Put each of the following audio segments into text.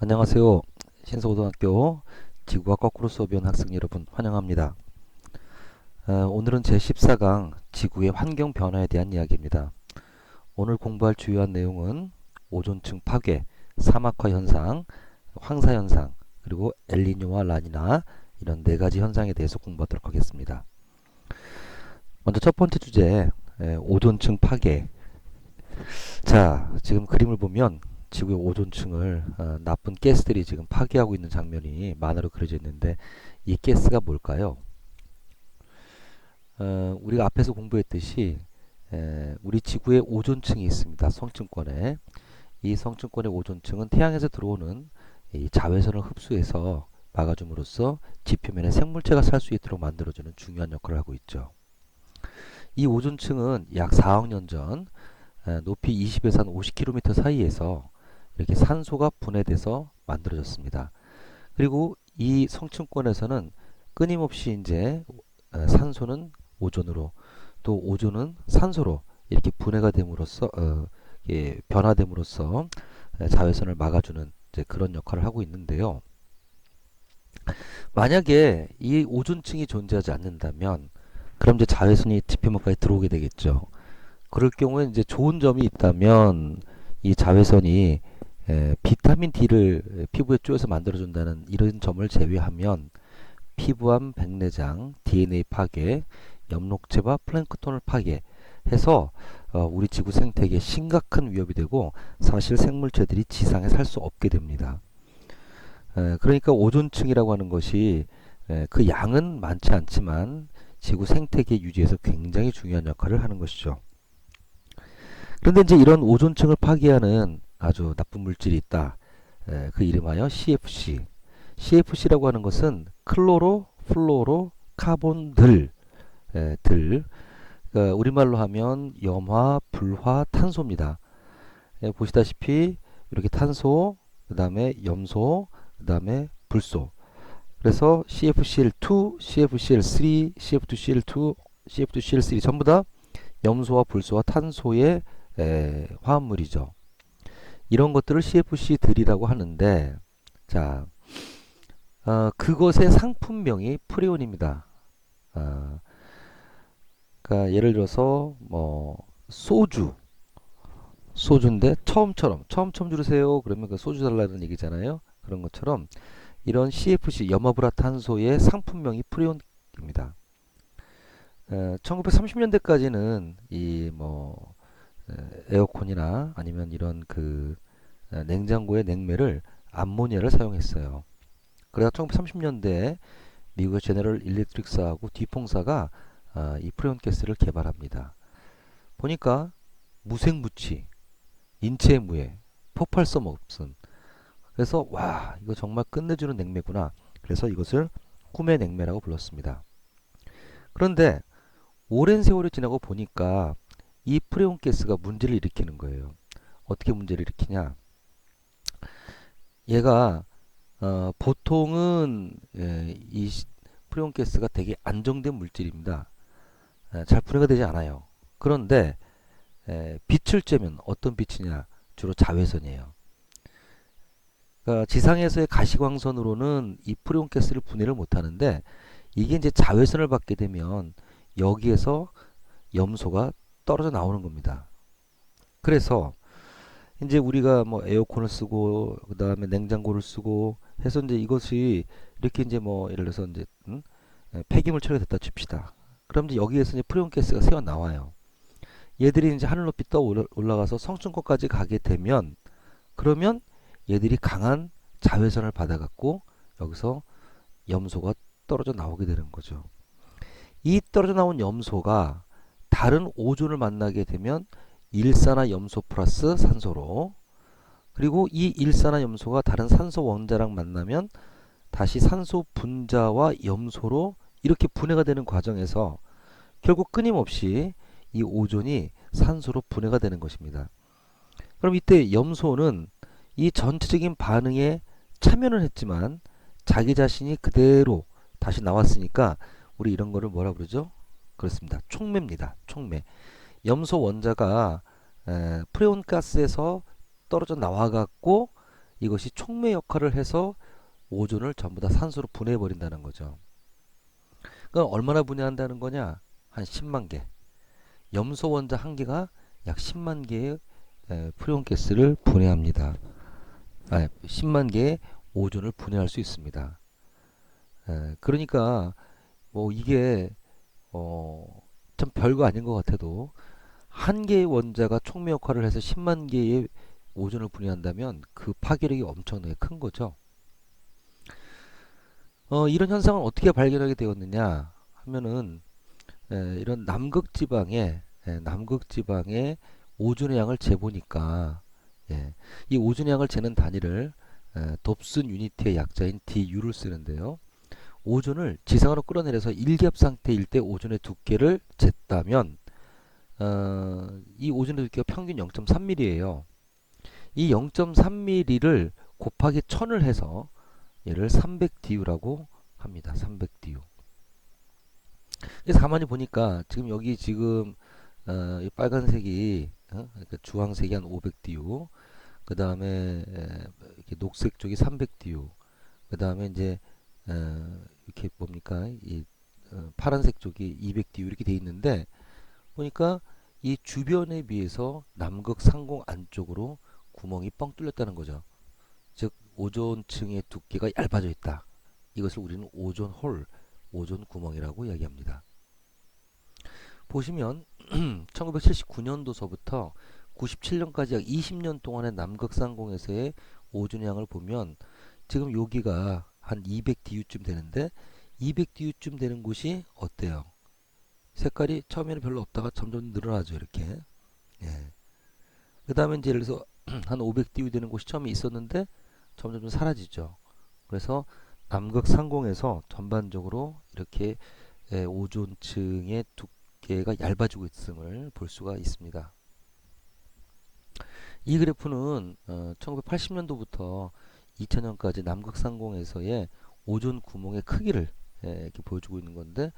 안녕하세요. 신서고등학교 지구가 거꾸로 수업에 온 학생 여러분 환영합니다. 오늘은 제14강 지구의 환경 변화에 대한 이야기입니다. 오늘 공부할 주요한 내용은 오존층 파괴, 사막화 현상, 황사 현상, 그리고 엘니뇨와 라니나 이런 네 가지 현상에 대해서 공부하도록 하겠습니다. 먼저 첫 번째 주제, 오존층 파괴. 자, 지금 그림을 보면 지구의 오존층을 나쁜 가스들이 지금 파괴하고 있는 장면이 만화로 그려져 있는데 이 가스가 뭘까요? 우리가 앞에서 공부했듯이 우리 지구에 오존층이 있습니다. 성층권에. 이 성층권의 오존층은 태양에서 들어오는 이 자외선을 흡수해서 막아줌으로써 지표면에 생물체가 살 수 있도록 만들어주는 중요한 역할을 하고 있죠. 이 오존층은 약 4억 년 전 높이 20에서 한 50km 사이에서 이렇게 산소가 분해돼서 만들어졌습니다. 그리고 이 성층권에서는 끊임없이 이제 산소는 오존으로 또 오존은 산소로 이렇게 분해가 됨으로써 변화됨으로써 자외선을 막아주는 이제 그런 역할을 하고 있는데요. 만약에 이 오존층이 존재하지 않는다면 그럼 이제 자외선이 지표면까지 들어오게 되겠죠. 그럴 경우에 이제 좋은 점이 있다면 이 자외선이 비타민 D를 피부에 쪼여서 만들어준다는 이런 점을 제외하면 피부암, 백내장, DNA 파괴, 엽록체와 플랭크톤을 파괴해서 우리 지구 생태계에 심각한 위협이 되고 사실 생물체들이 지상에 살 수 없게 됩니다. 그러니까 오존층이라고 하는 것이 그 양은 많지 않지만 지구 생태계 유지에서 굉장히 중요한 역할을 하는 것이죠. 그런데 이제 이런 오존층을 파괴하는 아주 나쁜 물질이 있다. 그 이름하여 CFC. CFC라고 하는 것은 클로로, 플로로, 카본들, 그러니까 우리말로 하면 염화, 불화, 탄소입니다. 보시다시피 이렇게 탄소, 그 다음에 염소, 그 다음에 불소. 그래서 CFCl2, CFCl3, CF2CL2, CF2CL3 전부 다 염소와 불소와 탄소의 화합물이죠. 이런 것들을 CFC들이라고 하는데, 자, 그것의 상품명이 프레온입니다. 어, 그러니까 예를 들어서 뭐 소주인데 처음 들으세요. 그러면 그 소주 달라는 얘기잖아요. 그런 것처럼 이런 CFC 염화불화탄소의 상품명이 프레온입니다. 1930년대까지는 이 뭐 에어컨이나 아니면 이런 그 냉장고의 냉매를 암모니아를 사용했어요. 그래서 1930년대에 미국의 제너럴 일렉트릭스하고 뒤통사가 이 프레온 가스를 개발합니다. 보니까 무색무취, 인체의 무해, 폭발성 없음. 그래서 와 이거 정말 끝내주는 냉매구나. 그래서 이것을 꿈의 냉매라고 불렀습니다. 그런데 오랜 세월이 지나고 보니까 이 프레온 가스가 문제를 일으키는 거예요. 어떻게 문제를 일으키냐? 얘가 보통은 이 프레온 가스가 되게 안정된 물질입니다. 잘 분해가 되지 않아요. 그런데 빛을 쬐면 어떤 빛이냐? 주로 자외선이에요. 그러니까 지상에서의 가시광선으로는 이 프레온 가스를 분해를 못 하는데 이게 이제 자외선을 받게 되면 여기에서 염소가 떨어져 나오는 겁니다. 그래서 이제 우리가 뭐 에어컨을 쓰고 그다음에 냉장고를 쓰고 해서 이제 이것이 이렇게 이제 뭐 예를 들어서 이제 폐기물 처리가 됐다 칩시다. 그럼 이제 여기에서 이제 프레온 가스가 새어 나와요. 얘들이 이제 하늘 높이 떠 올라가서 성층권까지 가게 되면 그러면 얘들이 강한 자외선을 받아갖고 여기서 염소가 떨어져 나오게 되는 거죠. 이 떨어져 나온 염소가 다른 오존을 만나게 되면 일산화염소 플러스 산소로 그리고 이 일산화염소가 다른 산소 원자랑 만나면 다시 산소 분자와 염소로 이렇게 분해가 되는 과정에서 결국 끊임없이 이 오존이 산소로 분해가 되는 것입니다. 그럼 이때 염소는 이 전체적인 반응에 참여는 했지만 자기 자신이 그대로 다시 나왔으니까 우리 이런 거를 뭐라 그러죠? 그렇습니다. 촉매입니다. 촉매. 염소 원자가 프레온 가스에서 떨어져 나와갖고 이것이 촉매 역할을 해서 오존을 전부 다 산소로 분해해 버린다는 거죠. 그럼 얼마나 분해한다는 거냐? 한 10만 개. 염소 원자 한 개가 약 10만 개의 프리온 가스를 분해합니다. 10만 개의 오존을 분해할 수 있습니다. 그러니까 뭐 이게 참 별거 아닌 것 같아도 한 개의 원자가 촉매 역할을 해서 10만 개의 오존을 분해한다면 그 파괴력이 엄청나게 큰 거죠. 이런 현상을 어떻게 발견하게 되었느냐 하면은 이런 남극지방의 오존의 양을 재보니까 이 오존의 양을 재는 단위를 dobson 유니트의 약자인 DU를 쓰는데요. 오존을 지상으로 끌어내려서 일기압 상태일 때 오존의 두께를 쟀다면 이 오존의 두께가 평균 0.3mm예요. 이 0.3mm를 곱하기 1000을 해서 얘를 300DU라고 합니다. 300DU. 그래서 가만히 보니까 지금 여기 지금 이 빨간색이 그러니까 주황색이 한 500DU, 그 다음에 이렇게 녹색 쪽이 300DU, 그 다음에 이제 이렇게 뭡니까 이 파란색 쪽이 200DU 이렇게 돼 있는데 보니까 이 주변에 비해서 남극 상공 안쪽으로 구멍이 뻥 뚫렸다는 거죠. 즉 오존층의 두께가 얇아져 있다. 이것을 우리는 오존홀, 오존 구멍이라고 이야기합니다. 보시면 1979년도서부터 97년까지 약 20년 동안의 남극상공에서의 오존 양을 보면 지금 여기가 한 200DU쯤 되는데 200DU쯤 되는 곳이 어때요? 색깔이 처음에는 별로 없다가 점점 늘어나죠. 이렇게. 그 다음에 이제 예를 들어서 한 500DU 되는 곳이 처음에 있었는데 점점 사라지죠. 그래서 남극 상공에서 전반적으로 이렇게 오존층의 두께가 얇아지고 있음을 볼 수가 있습니다. 이 그래프는 1980년도부터 2000년까지 남극 상공에서의 오존 구멍의 크기를 이렇게 보여주고 있는 건데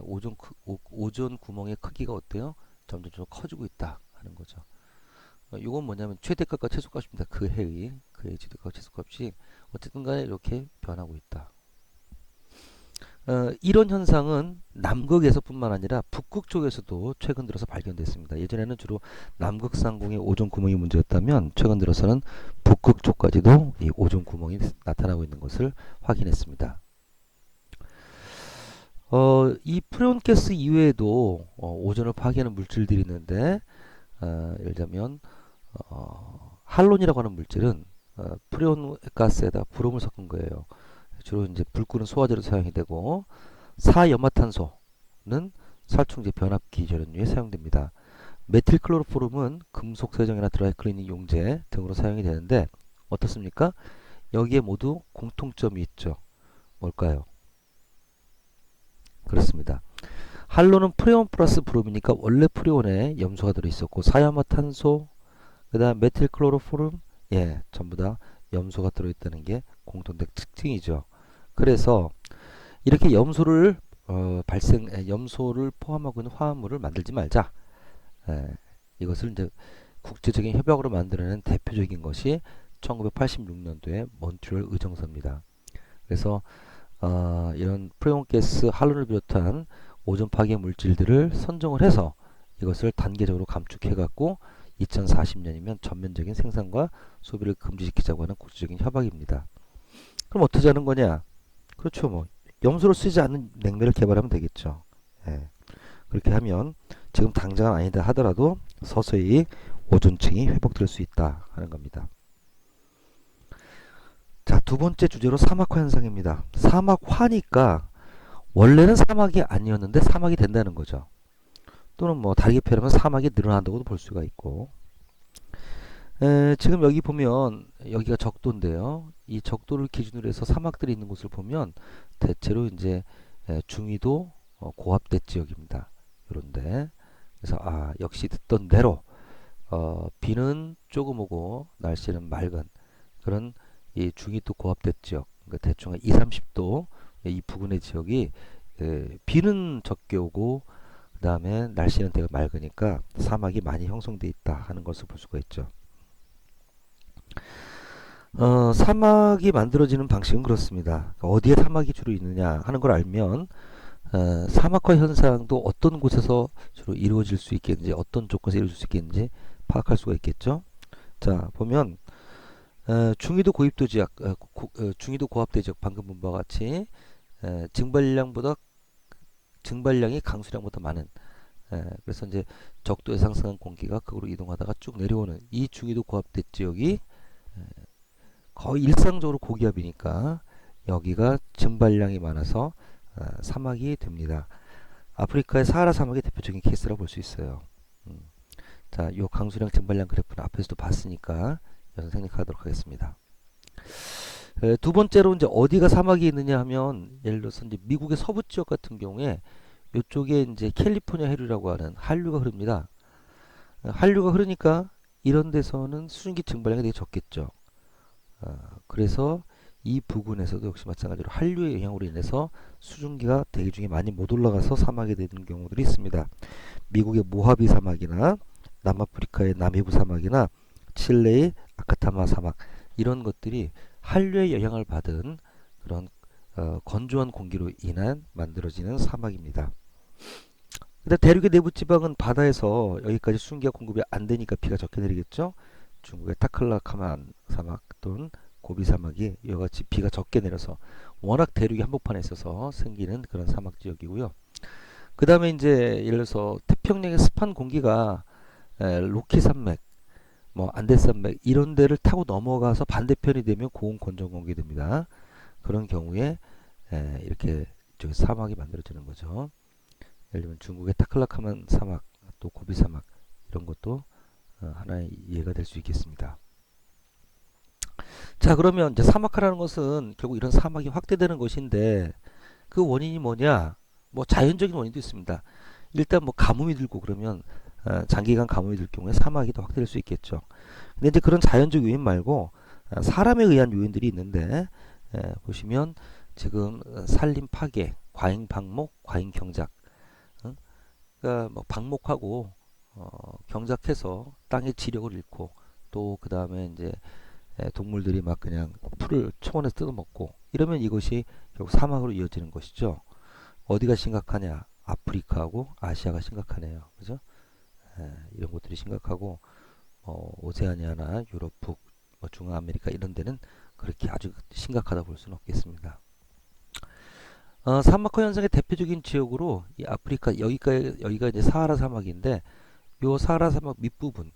오존 구멍의 크기가 어때요? 점점 커지고 있다 하는 거죠. 이건 뭐냐면 최대값과 최소값입니다. 그 해의 최대값과 최소값이 어쨌든 간에 이렇게 변하고 있다. 이런 현상은 남극에서뿐만 아니라 북극 쪽에서도 최근 들어서 발견됐습니다. 예전에는 주로 남극 상공의 오존 구멍이 문제였다면 최근 들어서는 북극 쪽까지도 이 오존 구멍이 나타나고 있는 것을 확인했습니다. 이 프레온 가스 이외에도 오존을 파괴하는 물질들이 있는데 예를 들자면 할론이라고 하는 물질은 프레온 가스에다 브롬을 섞은 거예요. 주로 이제 불 끄는 소화제로 사용이 되고 사연마탄소는 살충제 변압기 절연유에 사용됩니다. 메틸클로로포름은 금속 세정이나 드라이클리닝 용제 등으로 사용이 되는데 어떻습니까? 여기에 모두 공통점이 있죠. 뭘까요? 그렇습니다. 할론은 프레온 플러스 브롬이니까 원래 프레온에 염소가 들어있었고 사연마탄소 그 다음 메틸클로로포름 전부 다 염소가 들어있다는 게 공통된 특징이죠. 그래서 이렇게 염소를 염소를 포함하고 있는 화합물을 만들지 말자. 이것을 이제 국제적인 협약으로 만들어낸 대표적인 것이 1986년도의 몬트리올 의정서입니다. 그래서 이런 프레온 가스 할론을 비롯한 오존 파괴 물질들을 선정을 해서 이것을 단계적으로 감축해 갖고 2040년이면 전면적인 생산과 소비를 금지시키자고 하는 국제적인 협약입니다. 그럼 어떻게 하는 거냐? 그렇죠. 뭐 염소를 쓰지 않는 냉매를 개발하면 되겠죠. 그렇게 하면 지금 당장은 아니다 하더라도 서서히 오존층이 회복될 수 있다 하는 겁니다. 자, 두 번째 주제로 사막화 현상입니다. 사막화니까 원래는 사막이 아니었는데 사막이 된다는 거죠. 또는 뭐 다르게 표현하면 사막이 늘어난다고도 볼 수가 있고 지금 여기 보면 여기가 적도인데요. 이 적도를 기준으로 해서 사막들이 있는 곳을 보면 대체로 이제 중위도 고압대 지역입니다. 이런데 그래서 역시 듣던 대로 비는 조금 오고 날씨는 맑은 그런 이 중위도 고압대 지역 그러니까 대충 2, 30도 이 부근의 지역이 비는 적게 오고 그 다음에 날씨는 되게 맑으니까 사막이 많이 형성되어 있다 하는 것을 볼 수가 있죠. 사막이 만들어지는 방식은 그렇습니다. 그러니까 어디에 사막이 주로 있느냐 하는 걸 알면 사막화 현상도 어떤 곳에서 주로 이루어질 수 있겠는지, 어떤 조건에서 이루어질 수 있겠는지 파악할 수가 있겠죠. 자, 보면 중위도 고입도 지역, 중위도 고압대 지역 방금 본 바와 같이 증발량보다 증발량이 강수량보다 많은, 그래서 이제 적도에 상승한 공기가 극으로 이동하다가 쭉 내려오는 이 중위도 고압대 지역이 거의 일상적으로 고기압이니까 여기가 증발량이 많아서 사막이 됩니다. 아프리카의 사하라 사막이 대표적인 케이스라고 볼 수 있어요. 음. 자, 요 강수량 증발량 그래프는 앞에서도 봤으니까 여기서 생략하도록 하겠습니다. 두 번째로 이제 어디가 사막이 있느냐 하면 예를 들어서 이제 미국의 서부 지역 같은 경우에 이쪽에 이제 캘리포니아 해류라고 하는 한류가 흐릅니다. 한류가 흐르니까 이런 데서는 수증기 증발량이 되게 적겠죠. 그래서 이 부근에서도 역시 마찬가지로 한류의 영향으로 인해서 수증기가 대기 중에 많이 못 올라가서 사막이 되는 경우들이 있습니다. 미국의 모하비 사막이나 남아프리카의 나미부 사막이나 칠레의 아카타마 사막 이런 것들이 한류의 영향을 받은 그런 건조한 공기로 인한 만들어지는 사막입니다. 근데 대륙의 내부 지방은 바다에서 여기까지 수증기가 공급이 안 되니까 비가 적게 내리겠죠. 중국의 타클라카만 사막 또는 고비 사막이 이와 같이 비가 적게 내려서 워낙 대륙이 한복판에 있어서 생기는 그런 사막 지역이고요. 그 다음에 이제 예를 들어서 태평양의 습한 공기가 로키 산맥, 뭐 안데 산맥 이런 데를 타고 넘어가서 반대편이 되면 고온 건조한 공기 됩니다. 그런 경우에 이렇게 사막이 만들어지는 거죠. 예를 들면 중국의 타클라카만 사막, 또 고비 사막 이런 것도 하나의 예가 될 수 있겠습니다. 자, 그러면 이제 사막화라는 것은 결국 이런 사막이 확대되는 것인데 그 원인이 뭐냐? 뭐 자연적인 원인도 있습니다. 일단 뭐 가뭄이 들고 그러면 장기간 가뭄이 들 경우에 사막이 더 확대될 수 있겠죠. 근데 이제 그런 자연적 요인 말고 사람에 의한 요인들이 있는데 보시면 지금 산림 파괴, 과잉 방목, 과잉 경작, 그러니까 뭐 방목하고 경작해서 땅의 지력을 잃고 또 그 다음에 이제 동물들이 막 그냥 풀을 초원에서 뜯어먹고 이러면 이것이 결국 사막으로 이어지는 것이죠. 어디가 심각하냐? 아프리카하고 아시아가 심각하네요. 그죠? 이런 것들이 심각하고 오세아니아나 유럽 북, 뭐 중앙아메리카 이런 데는 그렇게 아주 심각하다 볼 수는 없겠습니다. 사막화 현상의 대표적인 지역으로 이 아프리카 여기가 이제 사하라 사막인데 요 사하라 사막 밑부분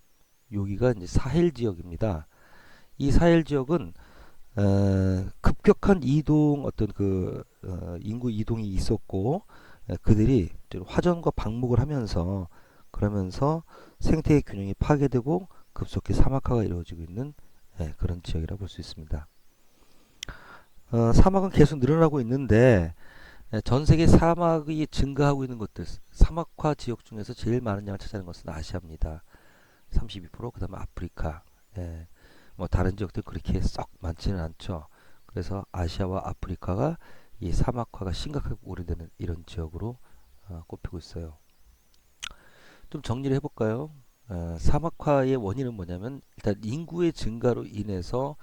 여기가 이제 사헬 지역입니다. 이 사헬 지역은 급격한 이동 어떤 그 인구 이동이 있었고 그들이 화전과 방목을 하면서 그러면서 생태의 균형이 파괴되고 급속히 사막화가 이루어지고 있는 그런 지역이라고 볼 수 있습니다. 사막은 계속 늘어나고 있는데 전 세계 사막이 증가하고 있는 것들 사막화 지역 중에서 제일 많은 양을 차지하는 것은 아시아입니다. 32%, 그 다음에 아프리카. 뭐 다른 지역들 그렇게 썩 많지는 않죠. 그래서 아시아와 아프리카가 이 사막화가 심각하게 우려되는 이런 지역으로 꼽히고 있어요. 좀 정리를 해볼까요? 사막화의 원인은 뭐냐면 일단 인구의 증가로 인해서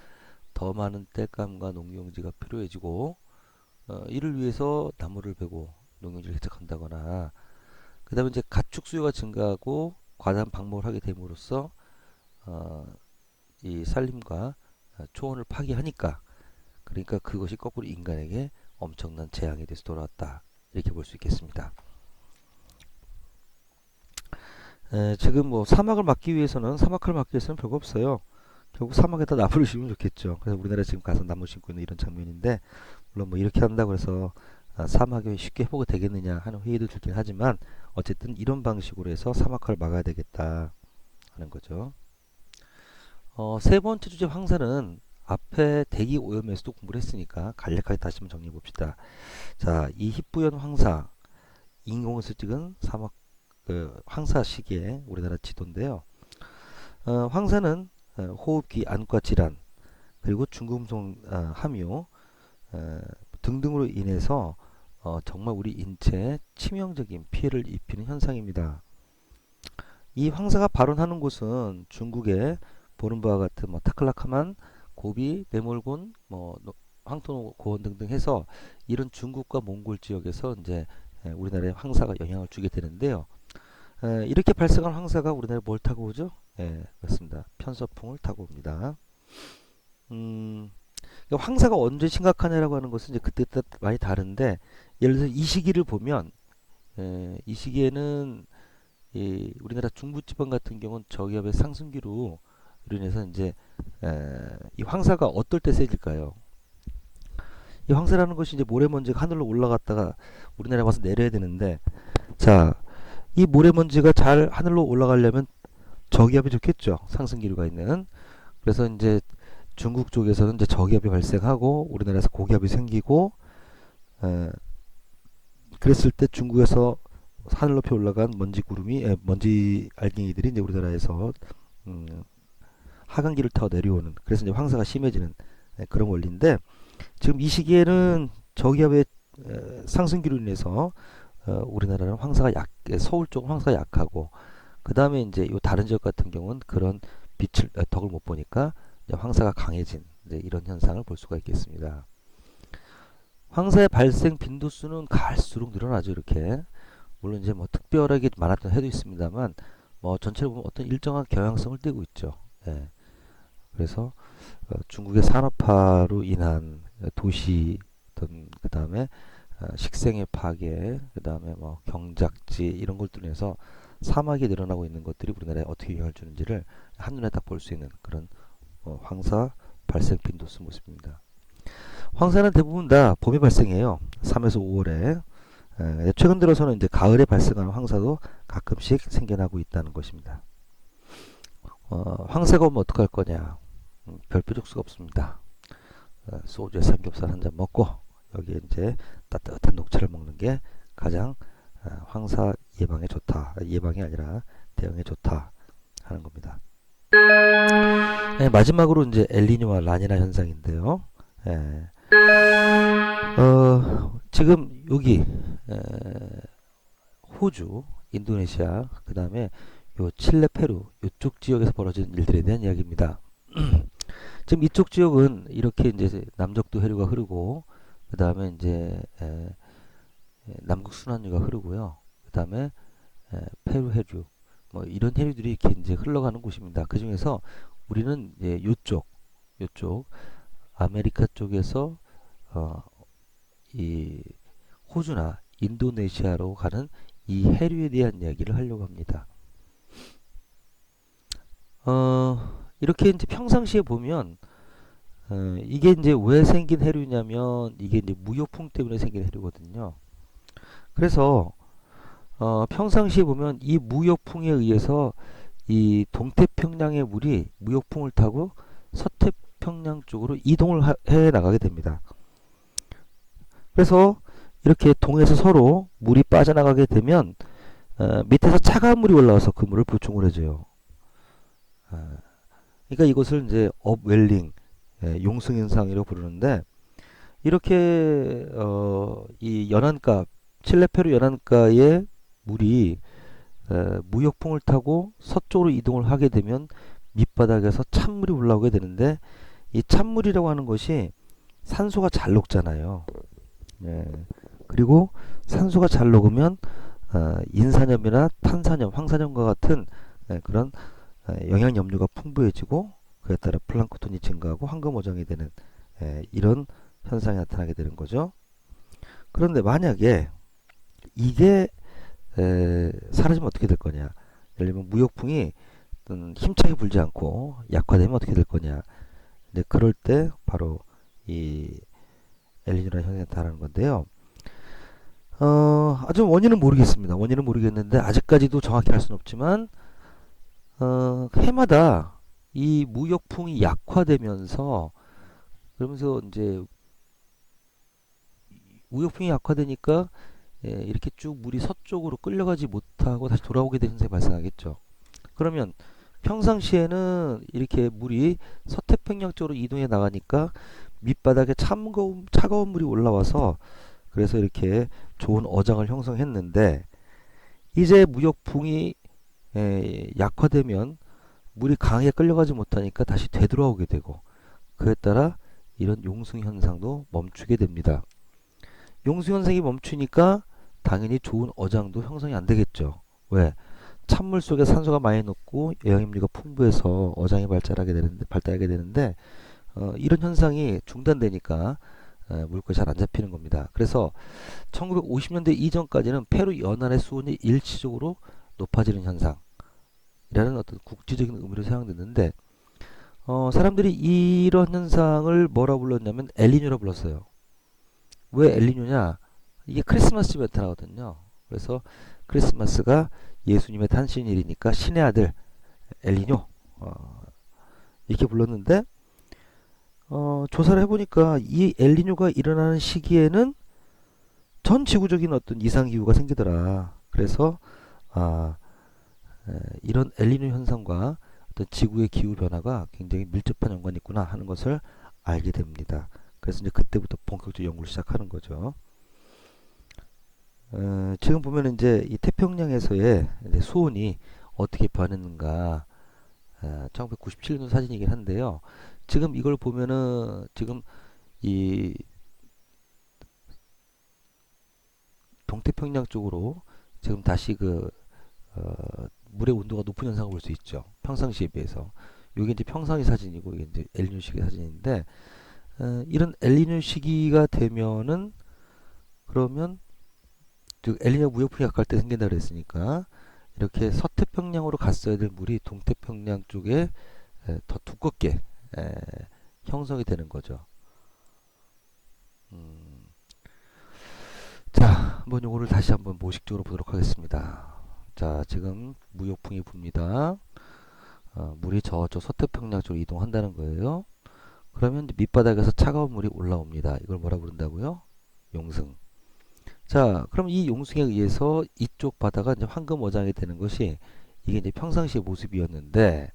더 많은 땔감과 농용지가 필요해지고 이를 위해서 나무를 베고 농용지를 개척한다거나 그 다음에 이제 가축 수요가 증가하고 과다한 방목을 하게 됨으로써 이 산림과 초원을 파괴하니까 그러니까 그것이 거꾸로 인간에게 엄청난 재앙이 돼서 돌아왔다 이렇게 볼 수 있겠습니다. 지금 뭐 사막을 막기 위해서는 사막화를 막기 위해서는 별거 없어요. 결국 사막에다 나무를 심으면 좋겠죠. 그래서 우리나라 지금 가서 나무 심고 있는 이런 장면인데 물론 뭐 이렇게 한다고 해서 사막이 쉽게 회복이 되겠느냐 하는 회의도 들긴 하지만 어쨌든 이런 방식으로 해서 사막화를 막아야 되겠다 하는 거죠. 세 번째 주제 황사는 앞에 대기 오염에서도 공부를 했으니까 간략하게 다시 한번 정리해 봅시다. 자, 이 희뿌연 황사 인공에서 찍은 사막 황사 시기의 우리나라 지도인데요. 황사는 호흡기 안과 질환 그리고 중금속 함유 등등으로 인해서 정말 우리 인체에 치명적인 피해를 입히는 현상입니다. 이 황사가 발원하는 곳은 중국의 보는 바와 같은 뭐 타클라카만 고비, 내몰곤, 황토고원 등등 해서 이런 중국과 몽골 지역에서 이제 우리나라에 황사가 영향을 주게 되는데요. 이렇게 발생한 황사가 우리나라에 뭘 타고 오죠? 그렇습니다. 편서풍을 타고 옵니다. 그러니까 황사가 언제 심각하냐라고 하는 것은 이제 그때 많이 다른데, 예를 들어서 이 시기를 보면 이 시기에는 우리나라 중부지방 같은 경우는 저기압의 상승기로 인해서 이제 이 황사가 어떨 때 세질까요? 이 황사라는 것이 이제 모래먼지가 하늘로 올라갔다가 우리나라에 와서 내려야 되는데, 자, 이 모래먼지가 잘 하늘로 올라가려면 저기압이 좋겠죠. 상승기류가 있는. 그래서 이제 중국 쪽에서는 이제 저기압이 발생하고 우리나라에서 고기압이 생기고, 그랬을 때 중국에서 하늘 높이 올라간 먼지 알갱이들이 이제 우리나라에서 하강기를 타고 내려오는, 그래서 이제 황사가 심해지는 그런 원리인데, 지금 이 시기에는 저기압의 상승기로 인해서 우리나라는 서울 쪽은 황사가 약하고, 그 다음에 이제 요 다른 지역 같은 경우는 그런 덕을 못 보니까 이제 황사가 강해진 이런 현상을 볼 수가 있겠습니다. 황사의 발생 빈도수는 갈수록 늘어나죠. 이렇게 물론 이제 특별하게 많았던 해도 있습니다만 전체로 보면 어떤 일정한 경향성을 띠고 있죠. 그래서 중국의 산업화로 인한 도시, 그 다음에 식생의 파괴, 그 다음에 경작지 이런 걸 통해서 사막이 늘어나고 있는 것들이 우리나라에 어떻게 영향을 주는지를 한눈에 딱 볼 수 있는 그런 황사 발생 빈도수 모습입니다. 황사는 대부분 다 봄에 발생해요. 3에서 5월에. 최근 들어서는 이제 가을에 발생하는 황사도 가끔씩 생겨나고 있다는 것입니다. 황사가 오면 어떡할 거냐? 별 뾰족수가 없습니다. 소주에 삼겹살 한 잔 먹고 여기에 이제 따뜻한 녹차를 먹는 게 가장 황사 예방에 좋다. 예방이 아니라 대응에 좋다 하는 겁니다. 마지막으로 이제 엘니뇨와 라니나 현상인데요. 지금 여기 호주, 인도네시아, 그 다음에 요 칠레, 페루 이쪽 지역에서 벌어지는 일들에 대한 이야기입니다. 지금 이쪽 지역은 이렇게 이제 남적도 해류가 흐르고, 그 다음에 이제 남극 순환류가 흐르고요. 그 다음에 페루 해류, 이런 해류들이 이렇게 이제 흘러가는 곳입니다. 그 중에서 우리는 요쪽 아메리카 쪽에서 이 호주나 인도네시아로 가는 이 해류에 대한 이야기를 하려고 합니다. 이렇게 이제 평상시에 보면 이게 이제 왜 생긴 해류냐면 이게 이제 무역풍 때문에 생긴 해류거든요. 그래서 평상시에 보면 이 무역풍에 의해서 이 동태평양의 물이 무역풍을 타고 서태평양 쪽으로 이동을 해 나가게 됩니다. 그래서 이렇게 동에서 서로 물이 빠져나가게 되면 밑에서 차가운 물이 올라와서 그 물을 보충을 해줘요. 그러니까 이것을 이제 업웰링, 용승 현상이라고 부르는데, 이렇게 이 연안가, 칠레페루 연안가의 물이 무역풍을 타고 서쪽으로 이동을 하게 되면 밑바닥에서 찬물이 올라오게 되는데, 이 찬물이라고 하는 것이 산소가 잘 녹잖아요. 그리고 산소가 잘 녹으면 인산염이나 탄산염, 황산염과 같은 그런 영양염료가 풍부해지고, 그에 따라 플랑크톤이 증가하고 황금어장이 되는 이런 현상이 나타나게 되는 거죠. 그런데 만약에 이게 사라지면 어떻게 될 거냐? 예를 들면 무역풍이 힘차게 불지 않고 약화되면 어떻게 될 거냐? 이제 그럴 때 바로 이 엘니뇨라는 현상이 나타나는 건데요. 아주 원인은 모르겠습니다. 원인은 모르겠는데 아직까지도 정확히 알 수는 없지만 해마다 이 무역풍이 약화되면서, 그러면서 이제 무역풍이 약화되니까 이렇게 쭉 물이 서쪽으로 끌려가지 못하고 다시 돌아오게 되는 현상이 발생하겠죠. 그러면 평상시에는 이렇게 물이 서태평양 쪽으로 이동해 나가니까 밑바닥에 차가운 물이 올라와서 그래서 이렇게 좋은 어장을 형성했는데, 이제 무역풍이 약화되면 물이 강하게 끌려가지 못하니까 다시 되돌아오게 되고, 그에 따라 이런 용승 현상도 멈추게 됩니다. 용승 현상이 멈추니까 당연히 좋은 어장도 형성이 안 되겠죠. 왜? 찬물 속에 산소가 많이 녹고 영양분이 풍부해서 어장이 발달하게 되는데 이런 현상이 중단되니까 물결이 잘 안 잡히는 겁니다. 그래서 1950년대 이전까지는 페루 연안의 수온이 일시적으로 높아지는 현상이라는 어떤 국지적인 의미로 사용됐는데 사람들이 이런 현상을 뭐라 불렀냐면 엘니뇨라 불렀어요. 왜 엘니뇨냐? 이게 크리스마스 집에 나타나거든요. 그래서 크리스마스가 예수님의 탄신일이니까 신의 아들 엘니뇨 이렇게 불렀는데 조사를 해보니까 이 엘니뇨가 일어나는 시기에는 전 지구적인 어떤 이상 기후가 생기더라. 그래서 아, 이런 엘니뇨 현상과 어떤 지구의 기후 변화가 굉장히 밀접한 연관이 있구나 하는 것을 알게 됩니다. 그래서 이제 그때부터 본격적으로 연구를 시작하는 거죠. 지금 보면 이제 이 태평양에서의 이제 수온이 어떻게 변했는가 1997년 사진이긴 한데요. 지금 이걸 보면은 지금 이 동태평양 쪽으로 지금 다시 물의 온도가 높은 현상을 볼 수 있죠. 평상시에 비해서. 이게 이제 평상시 사진이고 이게 이제 엘니뇨 시기 사진인데 이런 엘니뇨 시기가 되면은 그러면 즉 엘니뇨 무역풍이 가까울 때 생긴다 그랬으니까 이렇게 서태평양으로 갔어야 될 물이 동태평양 쪽에 더 두껍게 형성이 되는 거죠. 음, 자, 한번 요거를 다시 한번 모식적으로 보도록 하겠습니다. 자, 지금 무역풍이 붑니다. 물이 저쪽 서태평양 쪽으로 이동한다는 거예요. 그러면 이제 밑바닥에서 차가운 물이 올라옵니다. 이걸 뭐라 부른다고요? 용승. 자, 그럼 이 용승에 의해서 이쪽 바다가 이제 황금 어장이 되는 것이 이게 이제 평상시의 모습이었는데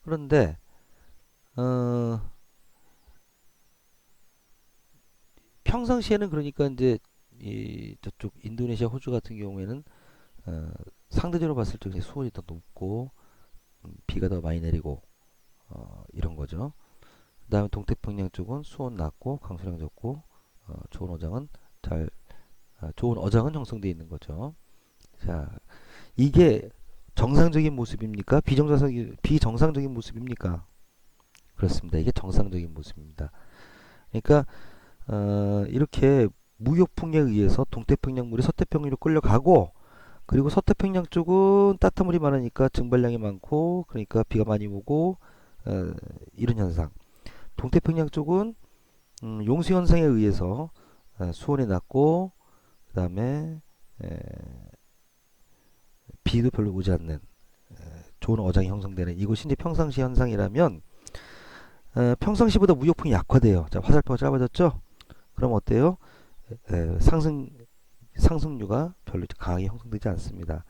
그런데 어, 평상시에는 그러니까 이제 이 저쪽 인도네시아 호주 같은 경우에는 어, 상대적으로 봤을 때 수온이 더 높고 비가 더 많이 내리고 이런 거죠. 그 다음에 동태평양 쪽은 수온 낮고 강수량 적고 좋은 어장은 좋은 어장은 형성되어 있는 거죠. 자, 이게 정상적인 모습입니까? 비정상적인 모습입니까? 그렇습니다. 이게 정상적인 모습입니다. 그러니까 이렇게 무역풍에 의해서 동태평양 물이 서태평양으로 끌려가고 그리고 서태평양 쪽은 따뜻한 물이 많으니까 증발량이 많고 그러니까 비가 많이 오고 이런 현상. 동태평양 쪽은 용수 현상에 의해서 수온이 낮고 그 다음에 비도 별로 오지 않는 좋은 어장이 형성되는 이것이 이제 평상시 현상이라면 평상시보다 무역풍이 약화돼요. 자, 화살표가 짧아졌죠? 그럼 어때요? 상승류가 별로 강하게 형성되지 않습니다.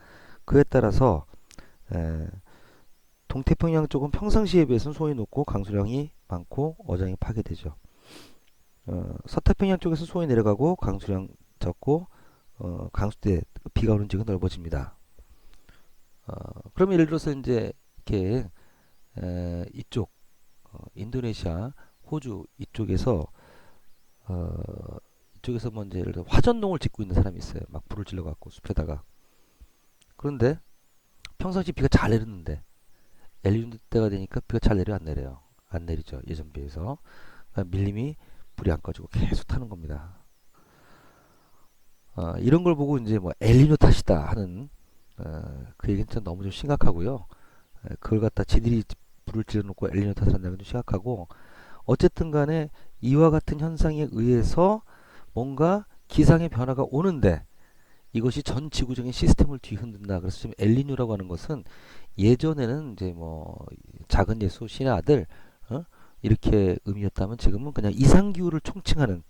그에 따라서 동태평양 쪽은 평상시에 비해서는 수온이 높고 강수량이 많고 어장이 파괴되죠. 서태평양 쪽에서 수온이 내려가고 강수량 적고 강수 때 비가 오는 지역은 넓어집니다. 그러면 예를 들어서 이제 이렇게 이쪽 인도네시아, 호주 이쪽에서 이쪽에서 먼저 예를 들어 화전농을 짓고 있는 사람이 있어요. 막 불을 질러 갖고 숲에다가. 그런데 평상시 비가 잘 내리는데 엘니뇨 때가 되니까 비가 잘 내려 안 내려요. 안 내리죠. 예전 비해서. 그러니까 밀림이 불이 안 꺼지고 계속 타는 겁니다. 이런 걸 보고 이제 뭐 엘니뇨 탓이다 하는 그 얘기는 좀 너무 좀 심각하고요. 그걸 갖다 지들이 불을 질러놓고 엘니뇨 탓을 한다는 건 좀 심각하고 어쨌든 간에 이와 같은 현상에 의해서 뭔가 기상의 변화가 오는데 이것이 전 지구적인 시스템을 뒤흔든다. 그래서 지금 엘니뇨라고 하는 것은 예전에는 이제 뭐 작은 예수 신의 아들 이렇게 의미였다면 지금은 그냥 이상 기후를 총칭하는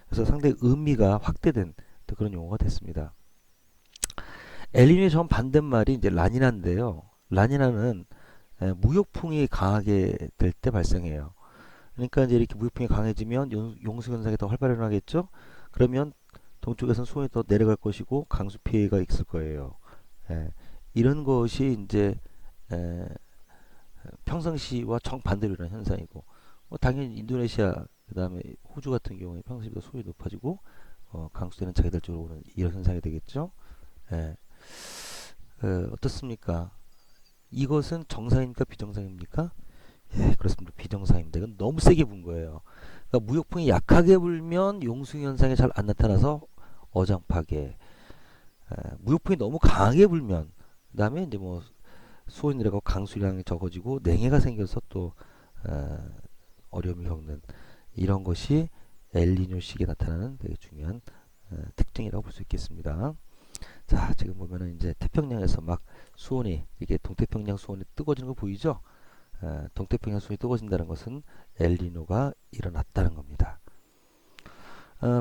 그래서 상당히 의미가 확대된 그런 용어가 됐습니다. 엘니뇨의 전 반대말이 이제 라니나인데요. 라니나는 무역풍이 강하게 될 때 발생해요. 그러니까 이제 이렇게 무역풍이 강해지면 용수 현상이 더 활발하겠죠. 그러면 동쪽에서는 수온이 더 내려갈 것이고 강수 피해가 있을 거예요. 이런 것이 이제 평상시와 정반대로 일어나는 현상이고 당연히 인도네시아 그다음에 호주 같은 경우에 평소보다 수온이 높아지고 강수되는 자기들 쪽으로 오는 이런 현상이 되겠죠. 예. 어떻습니까? 이것은 정상입니까? 비정상입니까? 예, 그렇습니다. 비정상입니다. 이건 너무 세게 분 거예요. 그러니까 무역풍이 약하게 불면 용수 현상이 잘 안 나타나서 어장 파괴. 무역풍이 너무 강하게 불면 그다음에 이제 뭐 수온이 내려가고 강수량이 적어지고 냉해가 생겨서 또 어려움을 겪는 이런 것이 엘니뇨 시기에 나타나는 되게 중요한 특징이라고 볼 수 있겠습니다. 자, 지금 보면은 이제 태평양에서 막 수온이 이게 동태평양 수온이 뜨거워지는 거 보이죠? 동태평양 수온이 뜨거워진다는 것은 엘니뇨가 일어났다는 겁니다.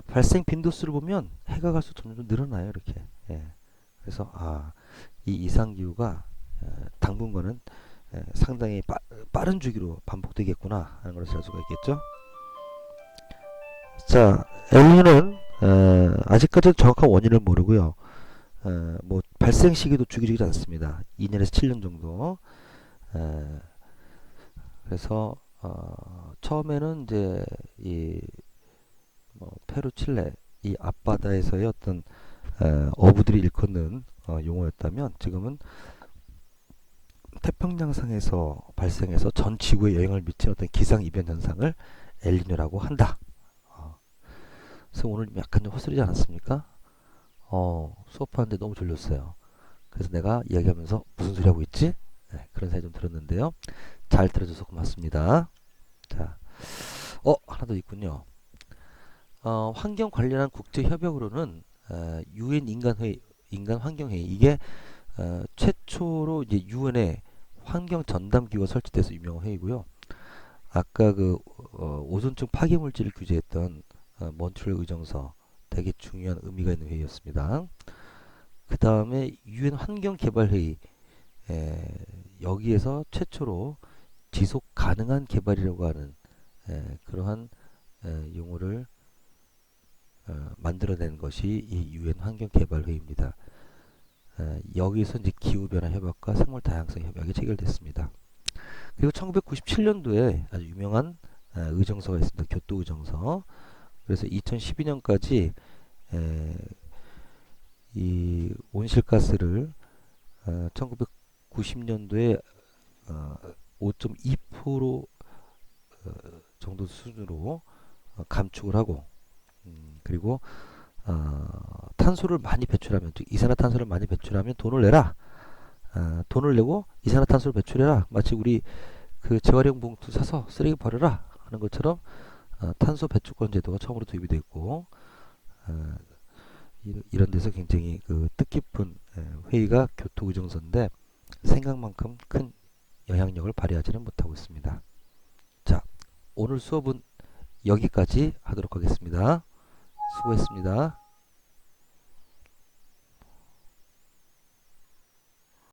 발생 빈도수를 보면 해가 갈수록 점점 늘어나요, 이렇게. 예. 그래서 이 이상 기후가 당분간은 상당히 빠른 주기로 반복되겠구나 하는 것을 알 수가 있겠죠. 자, 엘니는 아직까지 정확한 원인을 모르고요. 뭐 발생 시기도 주기적이지 않습니다. 2년에서 7년 정도. 그래서 처음에는 이제 이 페루, 칠레 이 앞바다에서의 어떤 어부들이 일컫는 용어였다면 지금은 태평양상에서 발생해서 전 지구에 영향을 미치는 어떤 기상 이변 현상을 엘니뇨라고 한다. 그래서 오늘 약간 좀 헛소리지 않았습니까? 수업하는데 너무 졸렸어요. 그래서 내가 이야기하면서 무슨 소리 하고 있지? 네, 그런 생각이 좀 들었는데요. 잘 들어줘서 고맙습니다. 자, 하나 더 있군요. 환경 관련한 국제 협약으로는 유엔 인간회의, 인간환경회의 이게 최초로 이제 유엔의 환경 전담기구가 설치돼서 유명한 회의고요. 아까 그 오존층 파괴 물질을 규제했던 몬트리올 의정서 되게 중요한 의미가 있는 회의였습니다. 그 다음에 유엔 환경개발회의 여기에서 최초로 지속 가능한 개발이라고 하는 그러한 용어를 만들어낸 것이 이 유엔 환경개발회의입니다. 여기서 이제 기후변화 협약과 생물 다양성 협약이 체결됐습니다. 그리고 1997년도에 아주 유명한 의정서가 있습니다. 교토 의정서. 그래서 2012년까지 이 온실가스를 1990년도에 5.2% 정도 수준으로 감축을 하고 그리고 탄소를 많이 배출하면 즉 이산화탄소를 많이 배출하면 돈을 내라. 돈을 내고 이산화탄소를 배출해라. 마치 우리 그 재활용 봉투 사서 쓰레기 버려라 하는 것처럼 탄소 배출권 제도가 처음으로 도입이 됐고 이런 데서 굉장히 그 뜻깊은 회의가 교토 의정서인데 생각만큼 큰 영향력을 발휘하지는 못하고 있습니다. 자, 오늘 수업은 여기까지 하도록 하겠습니다. 수고했습니다.